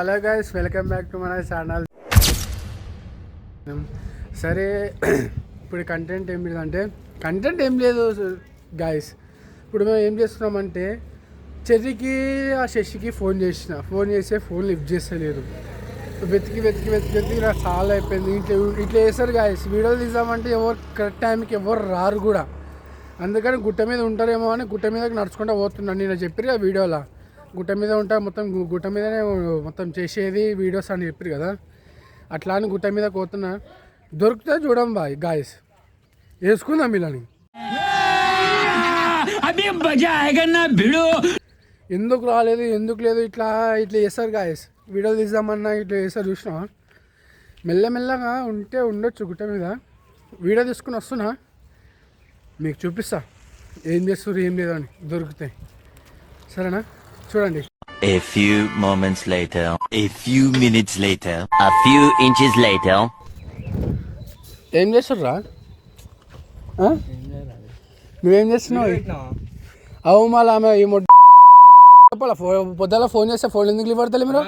Hello guys, welcome back to మన channel. సరే, ఇప్పుడు కంటెంట్ ఏం లేదంటే ఏం లేదు గైస్. ఇప్పుడు మేము ఏం చేస్తున్నామంటే చెర్రీకి ఆ శశికి ఫోన్ చేస్తే ఫోన్ లిఫ్ట్ చేస్తలేదు. వెతికి నాకు చాలా అయిపోయింది. ఇట్లా చేస్తారు గైస్. వీడియోలు తీసామంటే ఎవరు కరెక్ట్ టైంకి ఎవరు రారు కూడా. అందుకని గుట్ట మీద ఉంటారేమో అని గుట్ట మీదకి నడుచుకుంటూ పోతున్నాను. నేను చెప్పారు ఆ వీడియోలో గుట్ట మీద ఉంటా, మొత్తం గుట్ట మీదనే మొత్తం చేసేది వీడియోస్ అని చెప్పారు కదా. అట్లా అని గుట్ట మీద పోతున్నా. దొరికితే చూడం బాయ్ గాయస్, వేసుకుందాం ఇలాని. ఎందుకు రాలేదు ఎందుకు లేదు ఇట్లా చేస్తారు గాయస్. వీడియోలు తీద్దామన్నా ఇట్లా చేస్తారు. చూసినా మెల్లమెల్లగా ఉంటే ఉండొచ్చు గుట్ట మీద. వీడియో తీసుకుని వస్తున్నా, మీకు చూపిస్తా ఏం చేస్తారు ఏం లేదని. దొరికితే సరేనా, చూడండి. A few moments later, a few minutes later, a few inches later. ఏం చేస్తుర్రా? నువ్వేం చేస్తున్నావు? అవు మళ్ళీ ఆమె ఈ పొద్దుల ఫోన్ చేస్తే ఫోన్ ఎందుకు లివ్ పడతలే మీరు?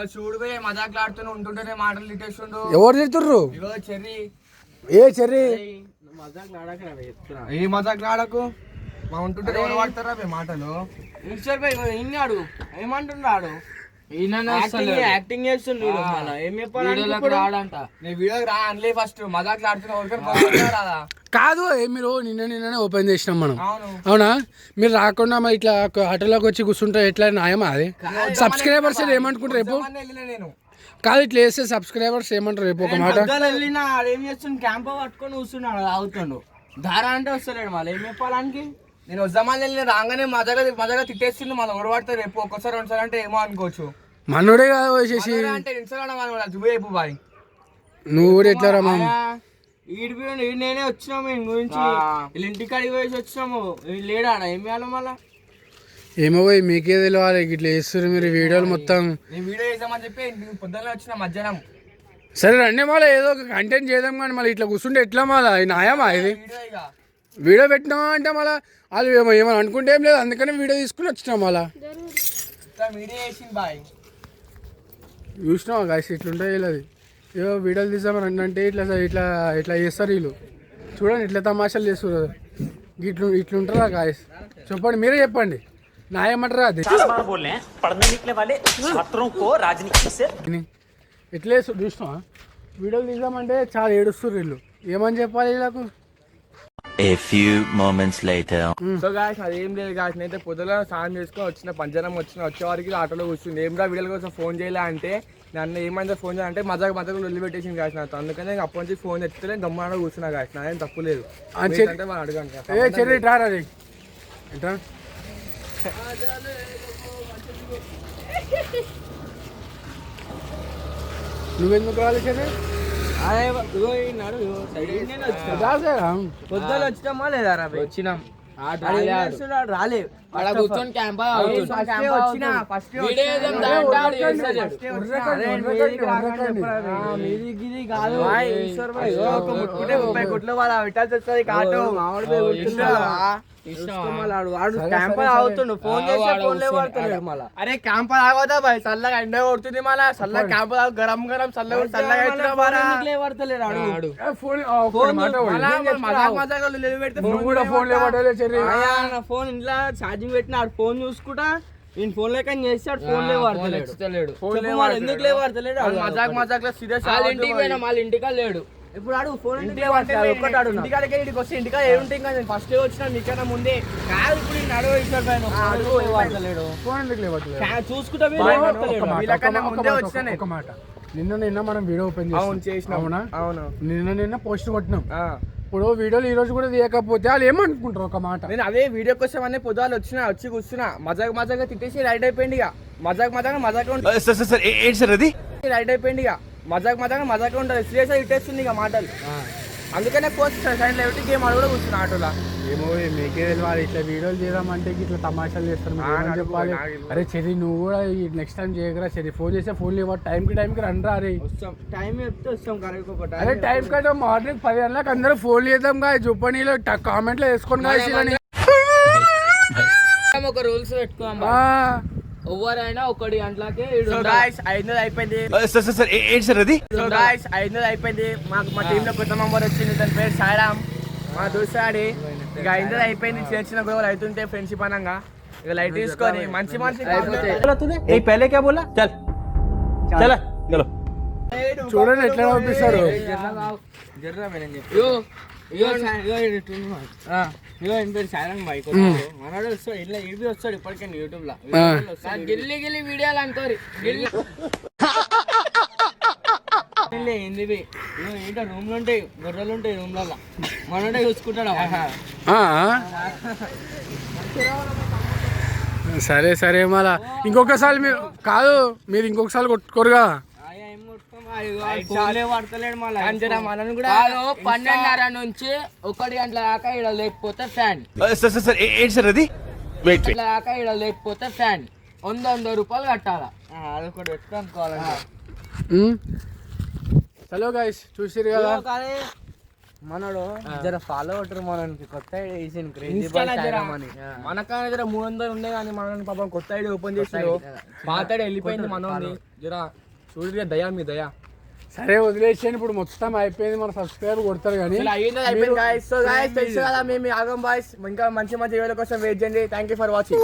ఎవరు తిడుతుర్రు? ఏ చెర్రీ మజాకు మా ఉంటుంటే ఎవరు పడతారా మాటలు? ఇన్నాడు ఏమంటున్నాడు? యాక్టింగ్ చేస్తుండే ఫస్ట్ మజాక్ ఆడుతున్నా కాదు. మీరు నిన్ననే ఓపెన్ చేసినాం మనం, అవునా? మీరు రాకుండా మరి ఇట్లా ఆటోలోకి వచ్చి కూర్చుంటే ఎట్లా న్యాయమా? అది సబ్స్క్రైబర్స్ ఏమనుకుంటారు రేపు? నేను కాదు, ఇట్లా వేస్తే సబ్స్క్రైబర్స్ ఏమంటారు రేపు? ఒక మాట ఏం చేస్తుండు, క్యాంప్ పట్టుకొని కూర్చున్నాడు, తాగుతుండు. ధారా అంటే వస్తలేడు. మళ్ళీ ఏం చెప్పాలానికి? నేను వద్దామని వెళ్ళిన రాగానే మజాగా తిట్టేస్తుండు. మళ్ళీ ఎవరు పడతారు రేపు? ఒక్కసారి రెండుసారి అంటే ఏమో అనుకోవచ్చు. మనోడే కాదు వచ్చేసి బాయ్. నువ్వు కూడా ఎట్లా రా నేనే వచ్చినాము మీ గురించి వీళ్ళ ఇంటికి అడిగి వేసి వచ్చినాము. లేడా ఏం చేయాలి మళ్ళా? ఏమో పోయి మీకే తెలియాలి. ఇట్లా చేస్తారు మీరు వీడియోలు మొత్తం. నేను వీడియో చేద్దామని చెప్పి పొద్దున్న వచ్చిన మధ్యాహ్నం. సరే రండి, మళ్ళీ ఏదో ఒక కంటెంట్ చేద్దాం. కానీ మళ్ళీ ఇట్లా కూర్చుంటే ఎట్లా? మళ్ళీ న్యాయమా ఇది? వీడియో పెట్టినామా అంటే మళ్ళీ వాళ్ళు ఏమైనా అనుకుంటే ఏం లేదు. అందుకని వీడియో తీసుకుని వచ్చినాం. మళ్ళీ చూసినావా గాయస్ ఇట్లుంటాయి వీళ్ళది. ఏదో వీడియోలు తీసామని అంటే ఇట్లా ఇట్లా ఇట్లా చేస్తారు వీళ్ళు. చూడండి ఇట్లా తమాషాలు చేస్తారు. ఇట్లుంటారా గాయస్? చెప్పండి, మీరే చెప్పండి. న్యాయమంటారా అది? ఎట్లా వేస్తారు చూసినావా? వీడియోలు తీసామంటే చాలా ఏడుస్తారు వీళ్ళు. ఏమని చెప్పాలి వీళ్ళకు? A few moments later. So guys అదేం లేదు గాయస్. నేనైతే పొద్దున స్నానం చేసుకొని వచ్చిన, పంజరం వచ్చేవారికి ఆటోలో కూర్చుంది. ఏం రా వీడియోల కోసం ఫోన్ చేయాలి అంటే నన్ను ఏమైందో ఫోన్ చేయాలంటే మజాకు వదిలి పెట్టేసింది గాయస్ నాతో. అందుకని నేను అప్పటి నుంచి ఫోన్ ఎత్తితే గమ్మాన కూర్చున్నా గాయస్. నాదేం తప్పు లేదు అంటే మనం అడగాను. నువ్వెందుకు రాలే చెర్రీ? పొద్దున వచ్చినామా లేదా? వచ్చినాం. రాలే కూర్చొని క్యాంప్ కొట్లు వాళ్ళ పెట్టాల్సి వస్తుంది. కాటు అరే క్యాంప్ ఆగోదా బాయ్? చల్లగా ఎండ కొడుతుంది. మళ్ళా చల్లగా క్యాంప్ గరం గరం ఫోన్ ఇంట్లో ఛార్జింగ్ పెట్టిన ఫోన్ చూసుకుంటా నేను ఫోన్ లేక చేస్తాడు. ఫోన్ లేవాడతలేడు. ఎందుకు లేవాడతలేడు? మజాక్ లో సీరియస్. ఇంటికి పోయినా మళ్ళీ ఇంటికా లేడు. ఇప్పుడు అడుగు ఫోన్ ఇంటికాడికి వస్తే ఇంటికా ఏముంటాయి కదా? ఫస్ట్ వచ్చినా నీకన్నా ముందే కాదు. ఇప్పుడు చూసుకుంటా ఒక మాట. నిన్న మనం వీడియో ఓపెన్ చేసినాం, అవునా? అవును. నిన్న పోస్ట్ కొట్టినాం. ఇప్పుడు వీడియోలు ఈ రోజు కూడా తీయకపోతే వాళ్ళు ఏమనుకుంటారు? ఒక మాట. నేను అదే వీడియో కోసం అనే పొద్దులు వచ్చి కూర్చున్నా. మజాగా తిట్టేసి రైట్ అయిపోయింది. ఇక మజాక్ అది రైట్ అయిపోయింది. ఇక మజాక్ ఉంటుంది. సీరియస్ గా ఇట్టేస్తుంది ఇక మాటలు. అందుకనే పోస్ట్ సైడ్ లెవెల్ గేమ్ ఆడ కూడా కూర్చున్నా ఆటోలో. ఏమో మీకే తెలియాలి. ఇట్లా వీడియోలు చేద్దామంటే ఇట్లా తమాషాలు చేస్తారు. చెప్పాలి. అరే చెర్రీ నువ్వు కూడా నెక్స్ట్ టైం చేయకరా చెర్రీ. ఫోన్ చేస్తే ఫోన్ లేవా? టైంకి రండి. అరే టైం చెప్తే వస్తాం కరెక్ట్. అరే టైం కదా మార్నింగ్ 10 గంటలకు అందరూ ఫోన్ చేద్దాం గా. చెప్పనీలో కామెంట్లో వేసుకోండి. ఒక రూల్స్ పెట్టుకోమా. ఎవరైనా 1 గంటలకే గాయ్స్ 500 అయిపోయింది. సార్ ఏంటి సార్ అది? గాయ్స్ 500 అయిపోయింది. మాకు మా టీమ్ లో కొత్త మెంబర్ వచ్చింది, తన పేరు సాయిరామ్, మా దోస్తాడి. ఇక 500 అయిపోయింది. చిన్న చిన్న గొడవలు అవుతుంటే ఫ్రెండ్షిప్ అనంగా ఇక లైట్ తీసుకొని మంచి పहले क्या बोला? चल चल चलो. చూడండి ఎట్లా పంపిస్తారు. మనోడు వస్తాడు ఇట్లా ఇడిపి వస్తాడు ఇప్పటికే యూట్యూబ్ లో గిల్లి గిల్లి వీడియోలు అనుకోరు ఏంటో రూమ్ లో ఉంటాయి, గొర్రెలు ఉంటాయి రూమ్ లలో, మనోడే చూసుకుంటాడు. సరే సరే మళ్ళా ఇంకొకసారి మీరు కాదు, మీరు ఇంకొకసారి కొట్టుకోరుగా. పడతలేడు మళ్ళీ 12:30 నుంచి 1 గంటల దాకా ఇక్కడ లేకపోతే ఫ్యాన్ సార్ ఏంటి సార్ అది? దాకా ఇక్కడ లేకపోతే ఫ్యాన్ 100 రూపాయలు కట్టాలా. అదొకటి పెట్టుకోవాలంటే హలో గైస్ చూసిరు కదా మనోడు జర ఫాలో అవుతారు మనకి కొత్త మనకన్నా జర 300 ఉండే కానీ మన పాపం కొత్త ఐడి ఓపెన్ చేసి పాత ఐడి వెళ్ళిపోయింది మనోని. జర చూడగా దయా మీ దయా. సరే వదిలేసాను, ఇప్పుడు మొత్తం అయిపోయింది. మన సబ్స్క్రైబర్ కొడతారు కానీ తెలుసు కదా మేము ఆగం బాయ్స్. ఇంకా మంచి మంచి వీడియోల కోసం వెయిట్ చేయండి. Thank you for watching.